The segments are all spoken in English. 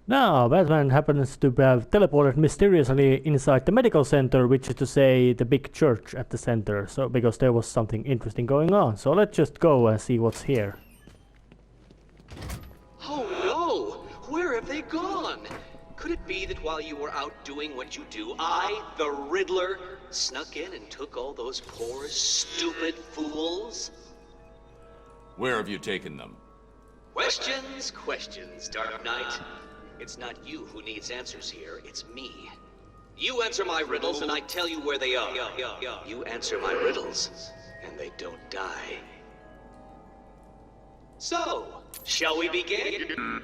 Now, Batman happens to have teleported mysteriously inside the medical center, which is to say the big church at the center, so because there was something interesting going on. So let's just go and see what's here. Oh no! Where have they gone? Could it be that while you were out doing what you do, I, the Riddler, snuck in and took all those poor, stupid fools? Where have you taken them? Questions, questions, Dark Knight. It's not you who needs answers here, it's me. You answer my riddles and I tell you where they are. You answer my riddles and they don't die. So, shall we begin?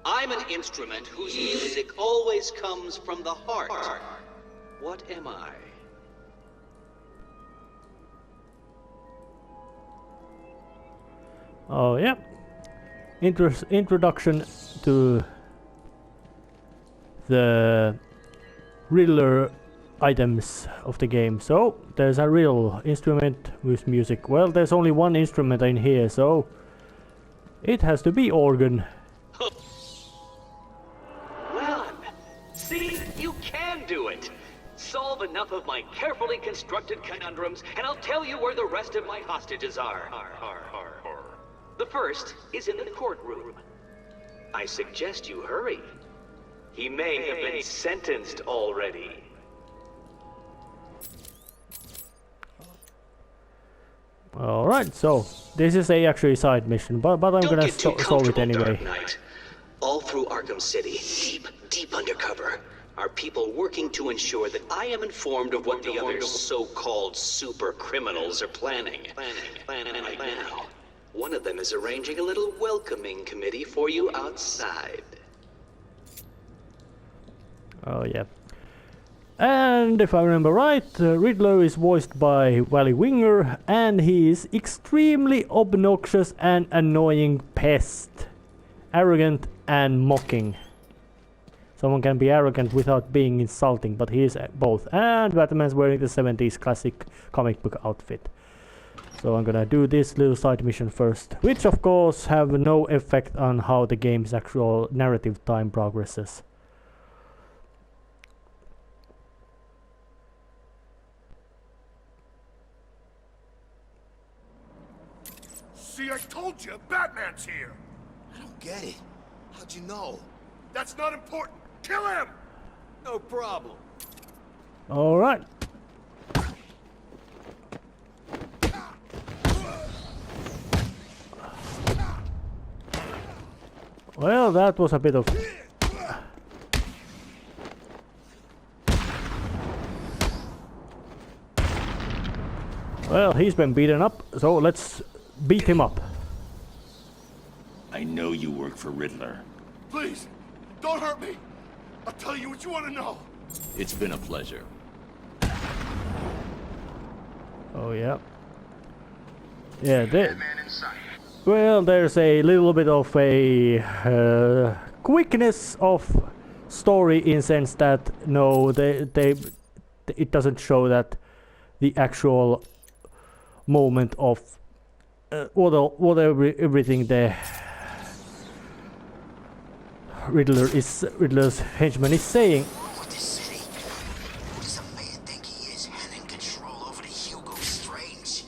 I'm an instrument whose music always comes from the heart. What am I? Oh yeah. Introduction to the Riddler items of the game. So there's a real instrument with music. Well, there's only one instrument in here, so it has to be organ. Well, see, you can do it. Solve enough of my carefully constructed conundrums, and I'll tell you where the rest of my hostages are. The first is in the courtroom. I suggest you hurry. He may have been sentenced already. Alright, so this is actually side mission, but I'm gonna solve it anyway. Dark Knight. All through Arkham City, deep undercover, are people working to ensure that I am informed of what the other so-called super criminals are planning right now. One of them is arranging a little welcoming committee for you outside. Oh yeah. And if I remember right, Riddler is voiced by Wally Winger, and he is extremely obnoxious and annoying pest. Arrogant and mocking. Someone can be arrogant without being insulting, but he is both. And Batman's wearing the 70s classic comic book outfit. So I'm gonna do this little side mission first, which of course have no effect on how the game's actual narrative time progresses. See, I told you, Batman's here! I don't get it. How'd you know? That's not important! Kill him! No problem. Alright. Well, that was a bit of... Well, he's been beaten up, so let's beat him up. I know you work for Riddler. Please, don't hurt me! I'll tell you what you want to know! It's been a pleasure. Oh yeah. Yeah, well, there's a little bit of a quickness of story in sense that no, it doesn't show that the actual moment of everything the Riddler's henchman is saying. What this city? Who does a man think he is, having control over the Hugo Strange?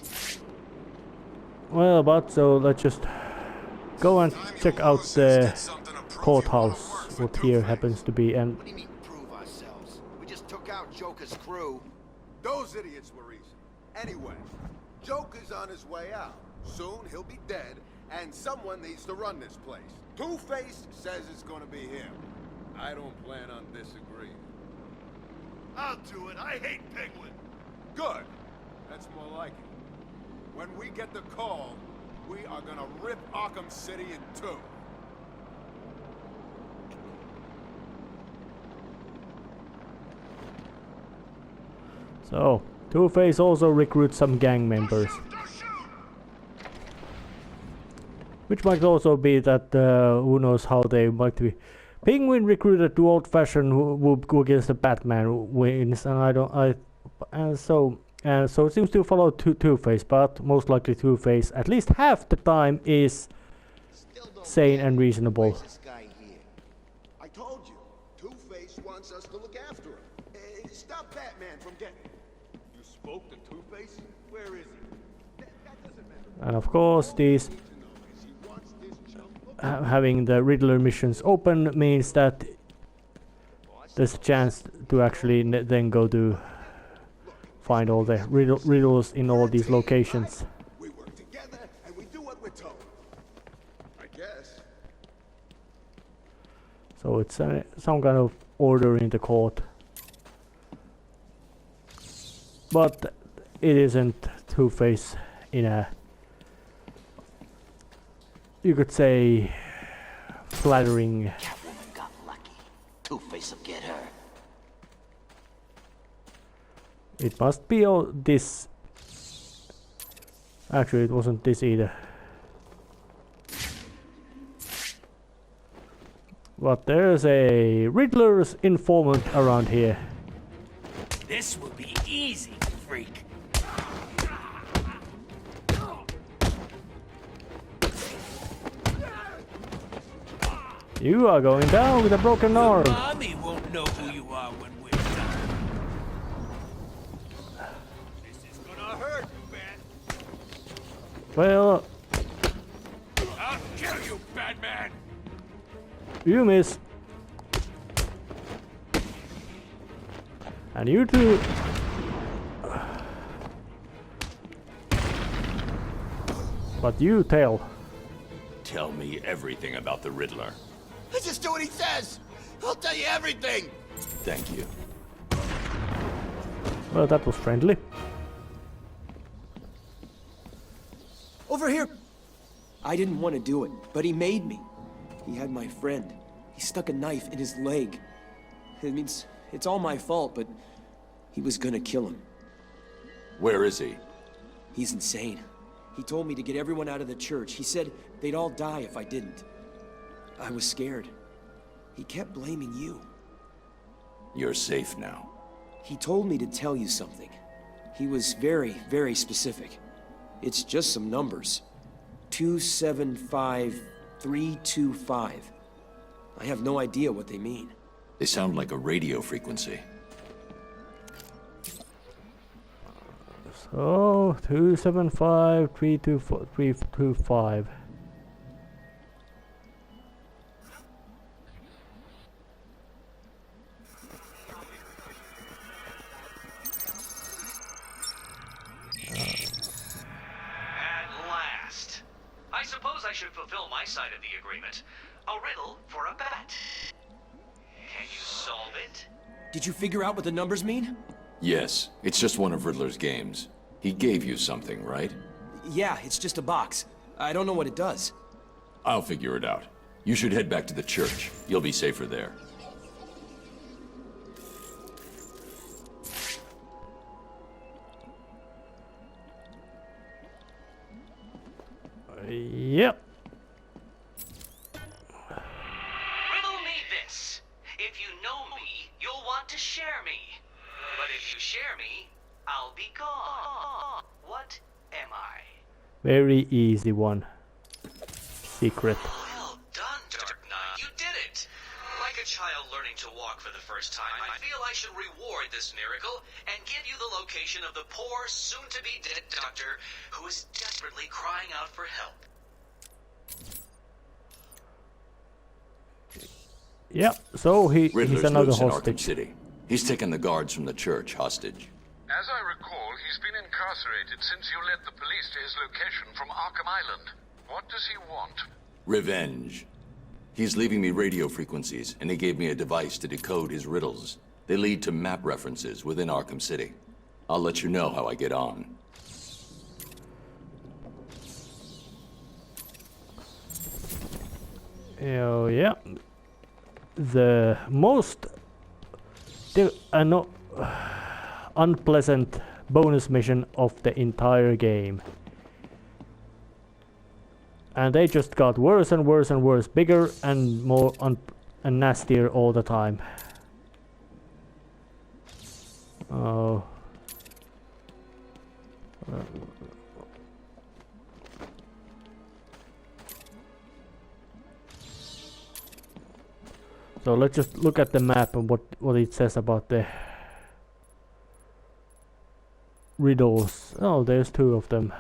Well, but so let's just go and check out the courthouse, what here happens to be, and What do you mean prove ourselves? We just took out Joker's crew. Those idiots were easy. Anyway, Joker's on his way out. Soon he'll be dead, and someone needs to run this place. Two-Face says it's gonna be him. I don't plan on disagreeing. I'll do it. I hate Penguin. Good. That's more like it. When we get the call, we are gonna rip Arkham City in two. so Two-Face also recruits some gang members. Which might also be that who knows how they might be. Penguin recruited to old-fashioned who go against the Batman wins, and so it seems to follow Two-Face, but most likely Two-Face at least half the time is sane and reasonable. This guy Two-Face wants us to look after him. Stop Batman from getting him. You spoke to Two-Face? Where is he? That doesn't matter. And of course, these He wants this chump. having the Riddler missions open means that there's a chance to actually then go to find all the riddles in all these locations. We work together and we do what we're told. I guess. So it's some kind of order in the court. But it isn't Two-Face in a, you could say, flattering. Catwoman got lucky. Two-Face will get her. It must be all this. Actually, it wasn't this either. But there's a Riddler's informant around here. This will be easy, freak. You are going down with a broken arm. Mommy won't know who you are when we're done. This is gonna hurt, Bat. Well, I'll kill you, Batman! you miss. And you too. But you tell. Tell me everything about the Riddler. I just do what he says. I'll tell you everything. Thank you. Well, that was friendly. Over here! I didn't want to do it, but he made me. He had my friend. He stuck a knife in his leg. It means it's all my fault, but he was gonna kill him. Where is he? He's insane. He told me to get everyone out of the church. He said they'd all die if I didn't. I was scared. He kept blaming you. You're safe now. He told me to tell you something. He was very, very specific. It's just some numbers. 275325. I have no idea what they mean. They sound like a radio frequency. So 275 325. At last. I suppose I should fulfill my side of the agreement. A riddle for a bat. Can you solve it? Did you figure out what the numbers mean? Yes, it's just one of Riddler's games. He gave you something, right? Yeah, it's just a box. I don't know what it does. I'll figure it out. You should head back to the church. You'll be safer there. Yep. Riddle me this. If you know me, you'll want to share me. But if you share me, I'll be gone. What am I? Very easy one. Secret. Well done, Dark Knight. You did it! Like a child learning to walk for the first time, I feel I should reward this miracle and give you the location of the poor, soon-to-be-dead doctor who is desperately crying out for help. Yep, so he's Riddler's another lives in Arkham hostage. City. He's taken the guards from the church hostage. As I recall, he's been incarcerated since you led the police to his location from Arkham Island. What does he want? Revenge. He's leaving me radio frequencies, and he gave me a device to decode his riddles. They lead to map references within Arkham City. I'll let you know how I get on. Oh, yeah. The most unpleasant bonus mission of the entire game. And they just got worse and worse and worse, bigger and more and nastier all the time. Oh. So let's just look at the map and what it says about the riddles. Oh, there's 2 of them.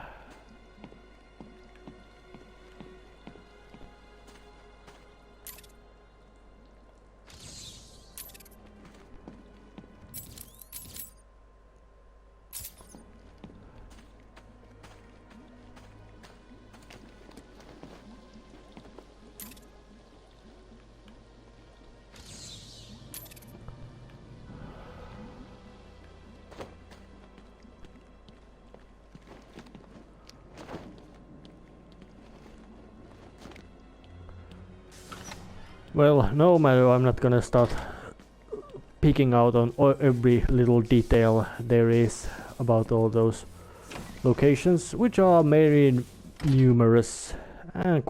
Well, no matter, I'm not gonna start picking out on every little detail there is about all those locations, which are very numerous and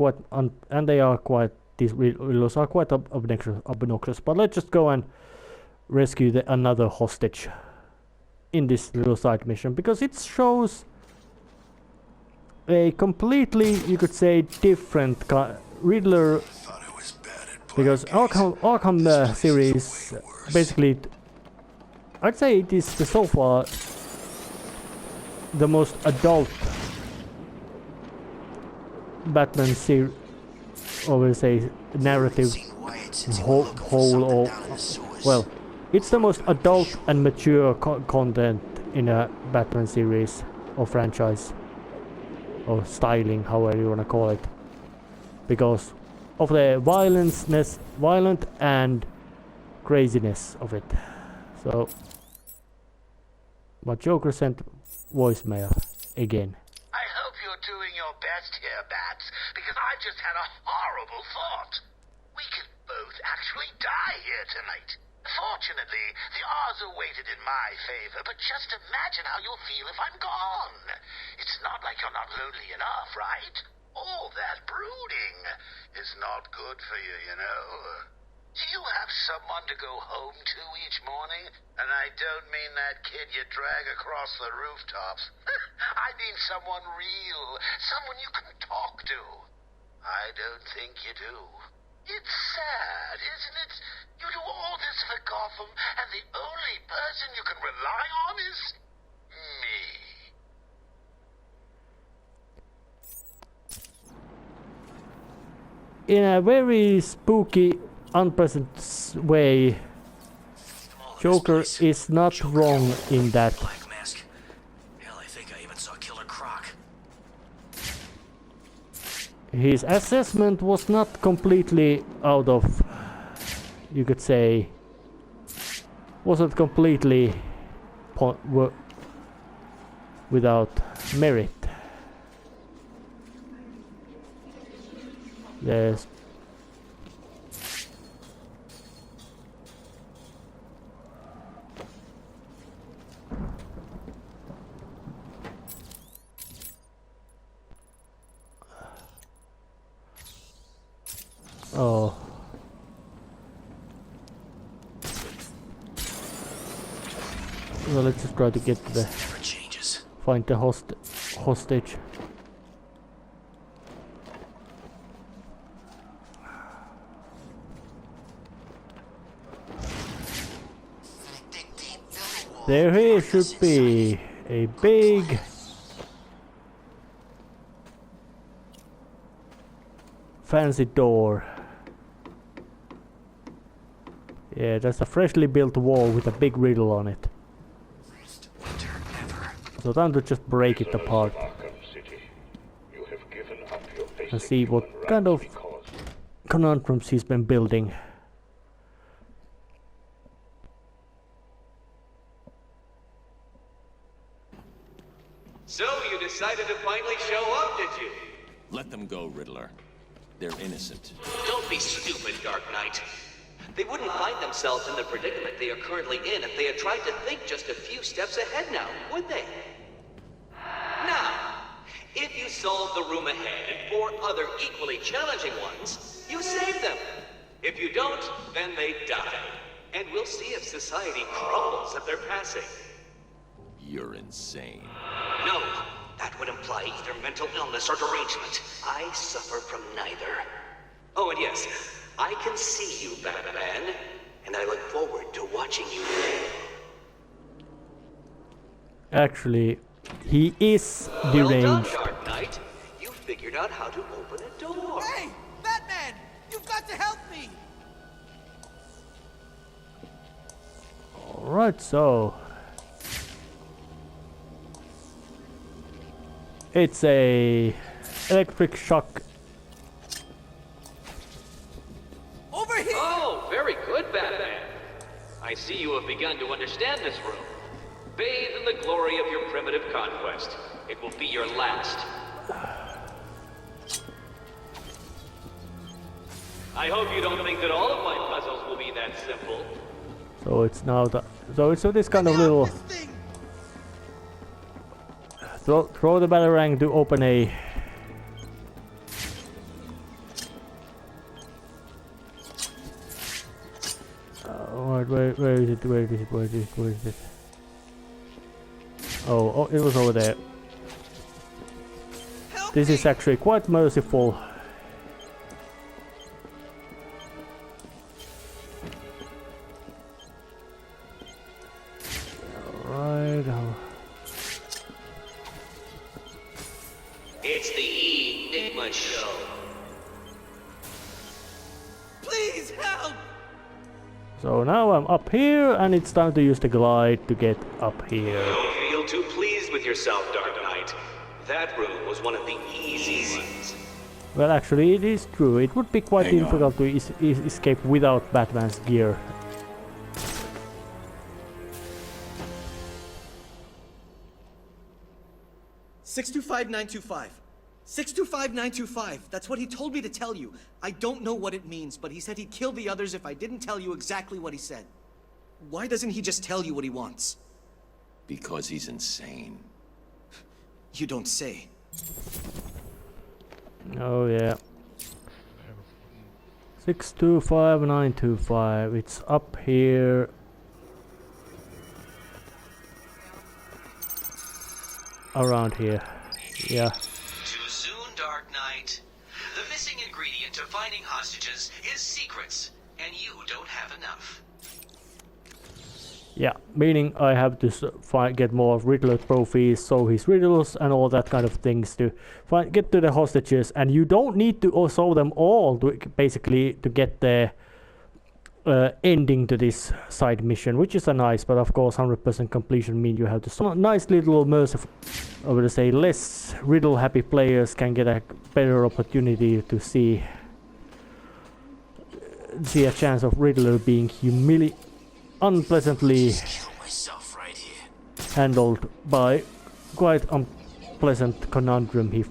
they are quite, these riddles are quite obnoxious. But let's just go and rescue another hostage in this little side mission, because it shows a completely, you could say, different Riddler. Because Arkham series, basically, I'd say it is so far the most adult Batman series, or we'll say narrative whole, or well, it's the most adult and mature content in a Batman series or franchise or styling, however you wanna call it, because of the violent and craziness of it. So, but Joker sent voicemail again. I hope you're doing your best here, Bats, because I just had a horrible thought. We could both actually die here tonight. Fortunately, the odds are weighted in my favor, but just imagine how you'll feel if I'm gone. It's not like you're not lonely enough, right? All that brooding is not good for you, you know. Do you have someone to go home to each morning? And I don't mean that kid you drag across the rooftops. I mean someone real, someone you can talk to. I don't think you do. It's sad, isn't it? You do all this for Gotham, and the only person you can rely on is me. In a very spooky, unpleasant way, Joker is not wrong in that. Black mask. Hell, I think I even saw Killer Croc. His assessment was not completely out of, you could say, wasn't completely without merit. There's oh. Well, let's just try to get to the find the hostage. There here should be a big fancy door. Yeah, that's a freshly built wall with a big riddle on it. So time to just break it apart and see what kind of conundrums he's been building. So you decided to finally show up, did you? Let them go, Riddler. They're innocent. Don't be stupid, Dark Knight. They wouldn't find themselves in the predicament they are currently in if they had tried to think just a few steps ahead now, would they? Now, if you solve the room ahead and 4 other equally challenging ones, you save them. If you don't, then they die. And we'll see if society crumbles at their passing. You're insane. No, that would imply either mental illness or derangement. I suffer from neither. Oh, and yes, I can see you, Batman, and I look forward to watching you play. Actually, he is Well done, deranged. Dark Knight. You figured out how to open a door. Hey, Batman! You've got to help me! Alright, so... It's a electric shock. Over here! Oh, very good, Batman. I see you have begun to understand this room. Bathe in the glory of your primitive conquest. It will be your last. I hope you don't think that all of my puzzles will be that simple. So it's now so it's this kind of little throw the batarang to open a where is it? Oh, it was over there. This is actually quite merciful. It's the Enigma Show. Please help! So now I'm up here, and it's time to use the glide to get up here. Don't feel too pleased with yourself, Dark Knight. That room was one of the easy ones. Well, actually, it is true. It would be quite Hang difficult to escape without Batman's gear. $625,925. 625,925. That's what he told me to tell you. I don't know what it means, but he said he'd kill the others if I didn't tell you exactly what he said. Why doesn't he just tell you what he wants? Because he's insane. You don't say. Oh yeah. 625,925. It's up here. Around here. Yeah. Too soon, Dark Knight. The missing ingredient to finding hostages is secrets, and you don't have enough. Yeah, meaning I have to get more Riddler trophies, solve his riddles and all that kind of things to get to the hostages, and you don't need to solve them all to basically to get the ending to this side mission, which is a nice, but of course 100% completion means you have to some nice little merciful, I would say less riddle happy players can get a better opportunity to see a chance of Riddler being unpleasantly handled by quite unpleasant conundrum he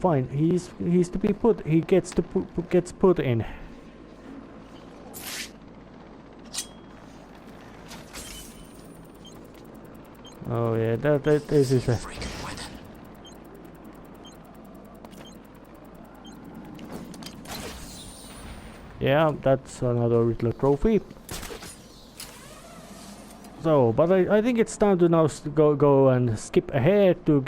gets put in. Oh yeah, this is a... Yeah, that's another Riddler trophy. So, but I think it's time to now go and skip ahead to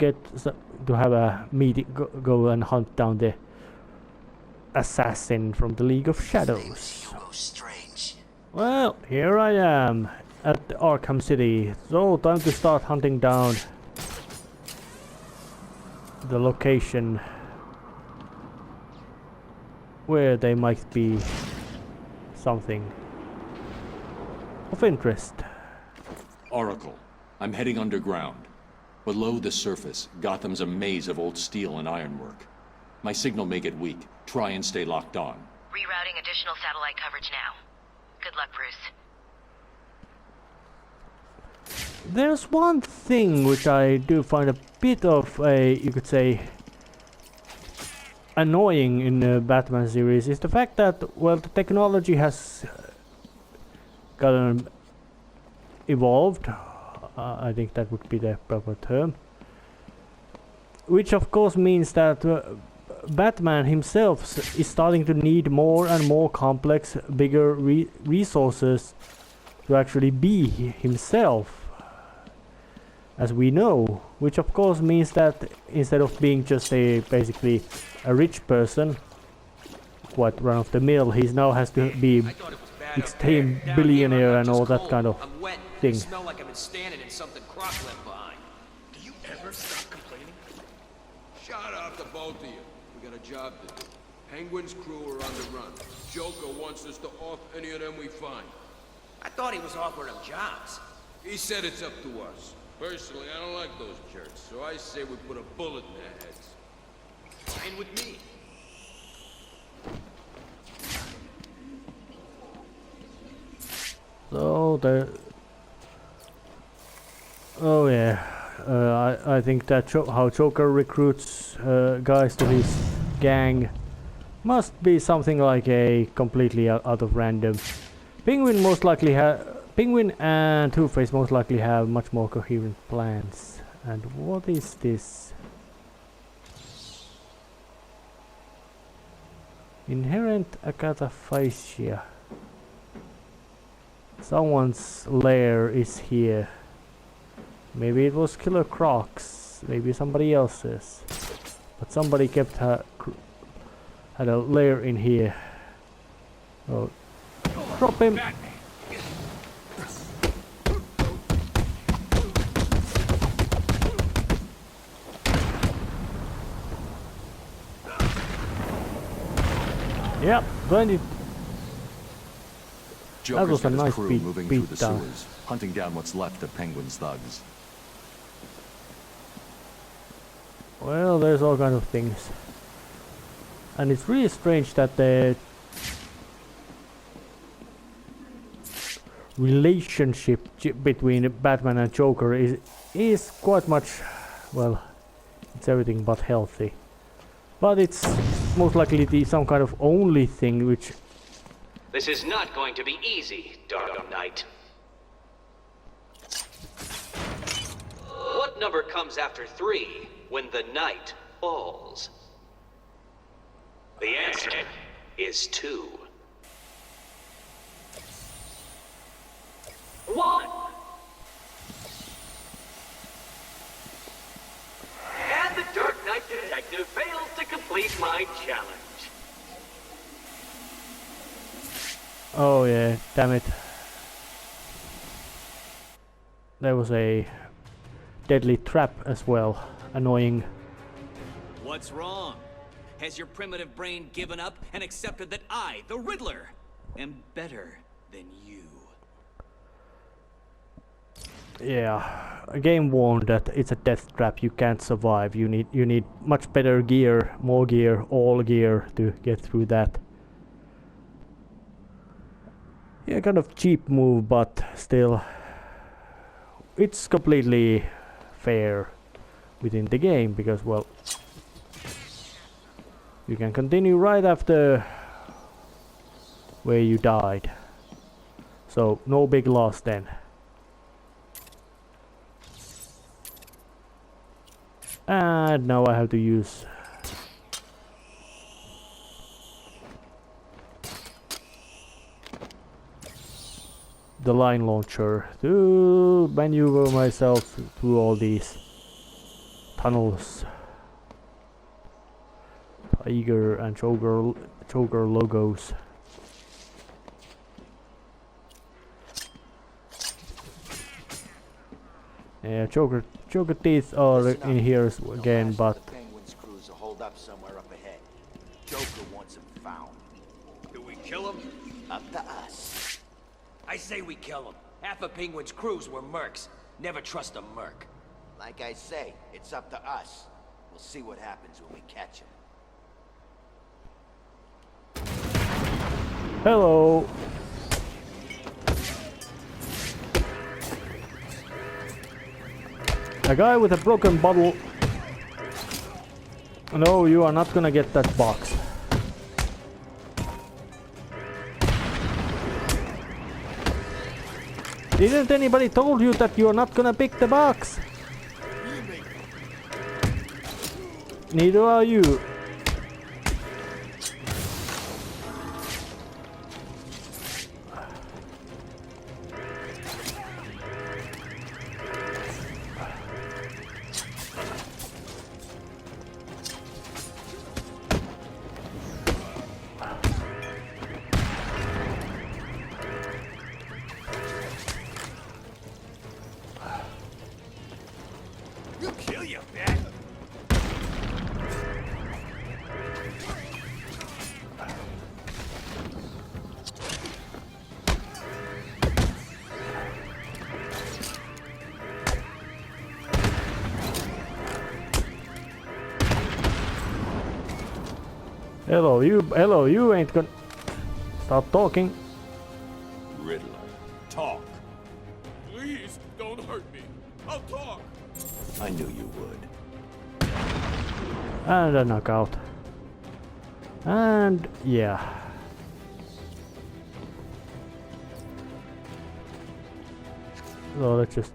have a meeting, go and hunt down the assassin from the League of Shadows. Well, here I am at the Arkham City, so time to start hunting down the location where there might be something of interest. Oracle, I'm heading underground. Below the surface, Gotham's a maze of old steel and ironwork. My signal may get weak. Try and stay locked on. Rerouting additional satellite coverage now. Good luck, Bruce. There's one thing which I do find a bit of a, you could say, annoying in the Batman series is the fact that, well, the technology has gotten evolved. I think that would be the proper term. Which of course means that Batman himself is starting to need more and more complex, bigger resources to actually be himself, as we know, which of course means that instead of being just basically a rich person quite run of the mill. He now has to be extreme billionaire and all that kind of I'm wet. thing. I smell like I've been standing in something Croc left behind. Do you ever stop complaining? Shut up, the both of you. We got a job to do. Penguin's crew are on the run. Joker wants us to off any of them we find. I thought he was offering them jobs. He said it's up to us. Personally, I don't like those jerks, so I say we put a bullet in their heads. Fine with me. So the oh yeah, I think that how Joker recruits guys to his gang must be something like a completely out of random. Penguin most likely Penguin and Two-Face most likely have much more coherent plans. And what is this? Inherent acataphasia. Someone's lair is here. Maybe it was Killer Croc's. Maybe somebody else's. But somebody kept had a lair in here. Oh, drop him! Yep, 20. Joker's was a got his nice crew beat- moving beat through the down. sewers, hunting down what's left of Penguin's thugs. Well, there's all kind of things. And it's really strange that the relationship between Batman and Joker is quite much, well, it's everything but healthy. But it's most likely some kind of only thing which... This is not going to be easy, Dark Knight. What number comes after 3 when the night falls? The answer is 2. 1. And the Dark Knight detective fails to complete my challenge. Oh yeah, damn it. There was a deadly trap as well. Annoying. What's wrong? Has your primitive brain given up and accepted that I, the Riddler, am better than you? Yeah, a game warned that it's a death trap. You can't survive. You need much better gear, more gear, all gear to get through that. Yeah, kind of cheap move, but still, it's completely fair within the game because, well, you can continue right after where you died. So no big loss then. And now I have to use the line launcher to maneuver myself through all these tunnels. Tiger and Joker logos. Yeah, Joker teeth are in here again, but Penguin's crews will hold up somewhere up ahead. Joker wants him found. Do we kill him? Up to us. I say we kill him. Half of Penguin's crews were mercs. Never trust a merc. Like I say, it's up to us. We'll see what happens when we catch him. hello. A guy with a broken bottle. No, you are not gonna get that box. Didn't anybody told you that you are not gonna pick the box? Neither are you. Hello, you ain't gonna stop talking. Riddler, talk. Please, don't hurt me. I'll talk. I knew you would. And a knockout. And yeah. So let's just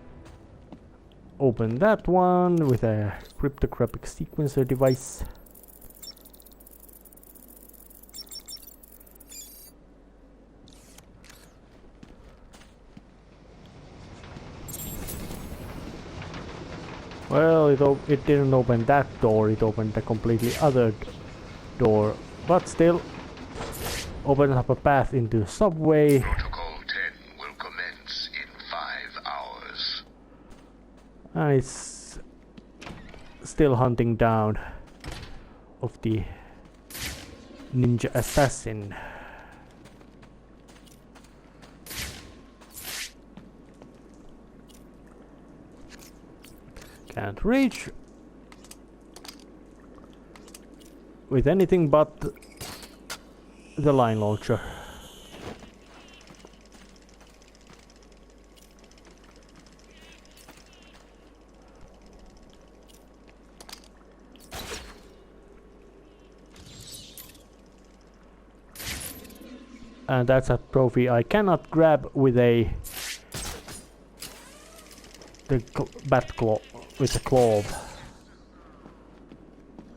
open that one with a cryptographic sequencer device. Well, it didn't open that door, it opened a completely other door, but still opens up a path into the subway. Protocol 10 will commence in 5 hours. And it's still hunting down of the ninja assassin. Can't reach with anything but the line launcher. And that's a trophy I cannot grab with the bat claw, with the claw.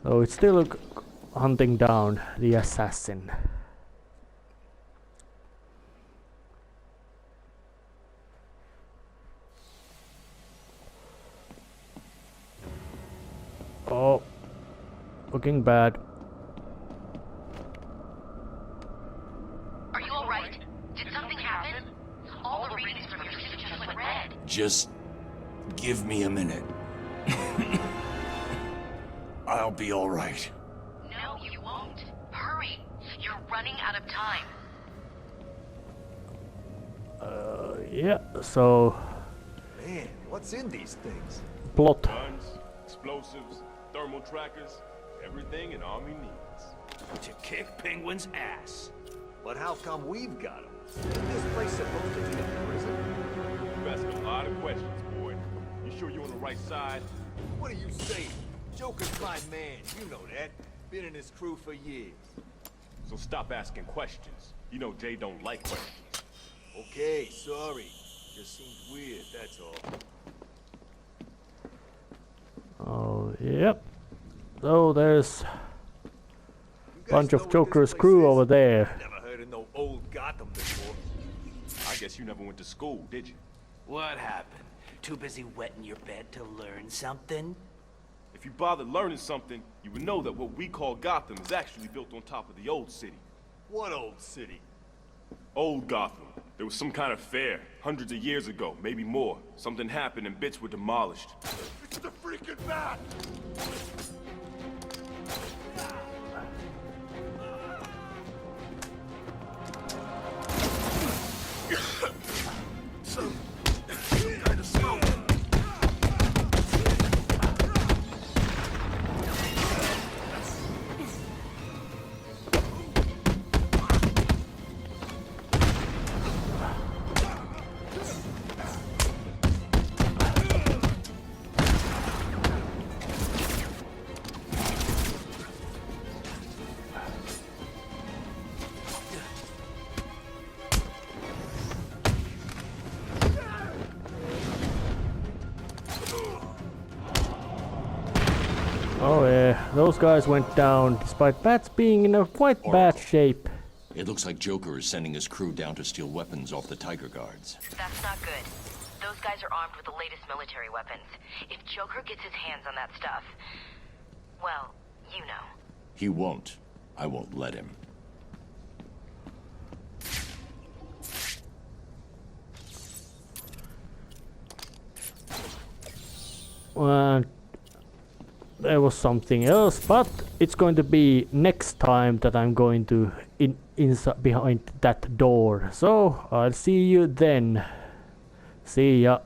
So it's still hunting down the assassin. Oh, looking bad. Are you alright? Did something happen? All the readings from your suit just went red. Just give me a minute. I'll be all right. No, you won't. Hurry. You're running out of time. Yeah, so Man, what's in these things? plot. Guns, explosives, thermal trackers, everything an army needs. To kick Penguin's ass. But how come we've got them? Isn't this place supposed to be a prison? You ask a lot of questions, boy. You sure you're on the right side? What are you saying? Joker's my man, you know that. Been in his crew for years. So stop asking questions. You know Jay don't like questions. Okay, sorry. Just seemed weird, that's all. Oh, yep. So there's You guys bunch know of what Joker's this place crew is? over there. Never heard of no old Gotham before. I guess you never went to school, did you? What happened? Too busy wetting your bed to learn something? If you bothered learning something, you would know that what we call Gotham is actually built on top of the old city. What old city? Old Gotham. There was some kind of fair, hundreds of years ago, maybe more. Something happened and bits were demolished. It's the freaking bat! Some kind of smoke. Oh yeah, those guys went down despite bats being in a quite bad shape. It looks like Joker is sending his crew down to steal weapons off the Tiger Guards. That's not good. Those guys are armed with the latest military weapons. If Joker gets his hands on that stuff, well, you know. He won't. I won't let him. There was something else, but it's going to be next time that I'm going to inside behind that door. So I'll see you then. See ya.